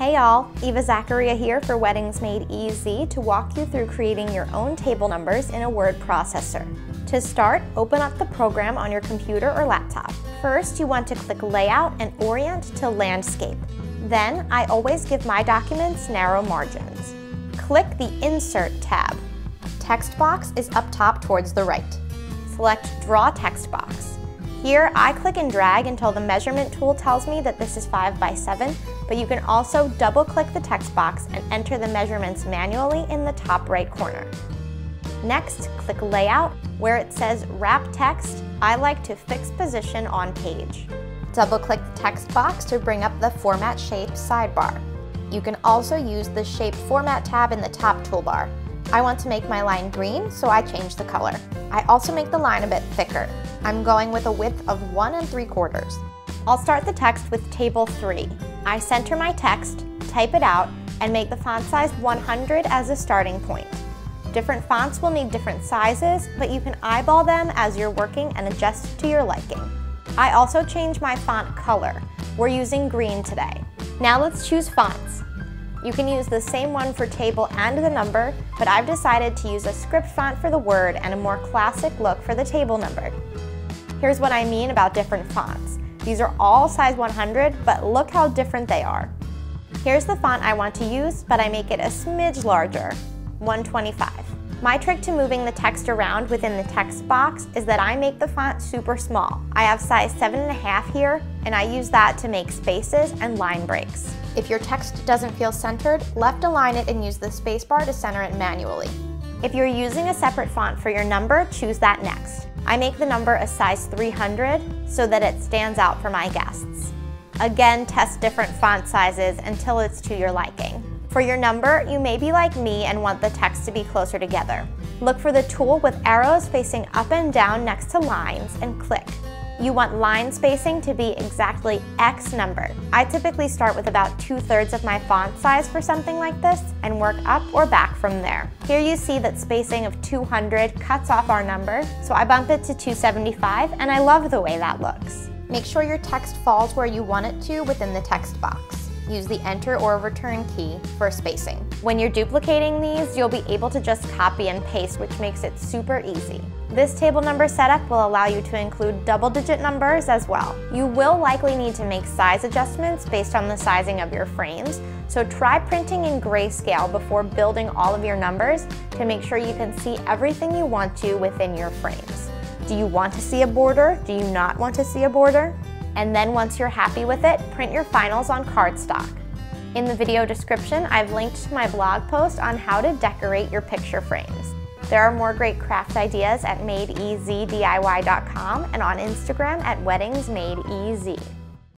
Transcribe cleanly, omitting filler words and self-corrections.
Hey y'all, Eva Zacharia here for Weddings Made Easy to walk you through creating your own table numbers in a word processor. To start, open up the program on your computer or laptop. First, you want to click Layout and orient to Landscape. Then, I always give my documents narrow margins. Click the Insert tab. Text box is up top towards the right. Select Draw Text Box. Here, I click and drag until the measurement tool tells me that this is 5 by 7, but you can also double-click the text box and enter the measurements manually in the top right corner. Next, click Layout. Where it says Wrap Text, I like to fix position on page. Double-click the text box to bring up the Format Shape sidebar. You can also use the Shape Format tab in the top toolbar. I want to make my line green, so I change the color. I also make the line a bit thicker. I'm going with a width of 1 3/4. I'll start the text with Table 3. I center my text, type it out, and make the font size 100 as a starting point. Different fonts will need different sizes, but you can eyeball them as you're working and adjust to your liking. I also change my font color. We're using green today. Now let's choose fonts. You can use the same one for table and the number, but I've decided to use a script font for the word and a more classic look for the table number. Here's what I mean about different fonts. These are all size 100, but look how different they are. Here's the font I want to use, but I make it a smidge larger, 125. My trick to moving the text around within the text box is that I make the font super small. I have size 7.5 here, and I use that to make spaces and line breaks. If your text doesn't feel centered, left align it and use the spacebar to center it manually. If you're using a separate font for your number, choose that next. I make the number a size 300 so that it stands out for my guests. Again, test different font sizes until it's to your liking. For your number, you may be like me and want the text to be closer together. Look for the tool with arrows facing up and down next to lines and click. You want line spacing to be exactly X number. I typically start with about 2/3 of my font size for something like this and work up or back from there. Here you see that spacing of 200 cuts off our number, so I bump it to 275 and I love the way that looks. Make sure your text falls where you want it to within the text box. Use the Enter or Return key for spacing. When you're duplicating these, you'll be able to just copy and paste, which makes it super easy. This table number setup will allow you to include double-digit numbers as well. You will likely need to make size adjustments based on the sizing of your frames, so try printing in grayscale before building all of your numbers to make sure you can see everything you want to within your frames. Do you want to see a border? Do you not want to see a border? And then once you're happy with it, print your finals on cardstock. In the video description, I've linked to my blog post on how to decorate your picture frames. There are more great craft ideas at madeeasydiy.com and on Instagram at weddingsmadeeasy.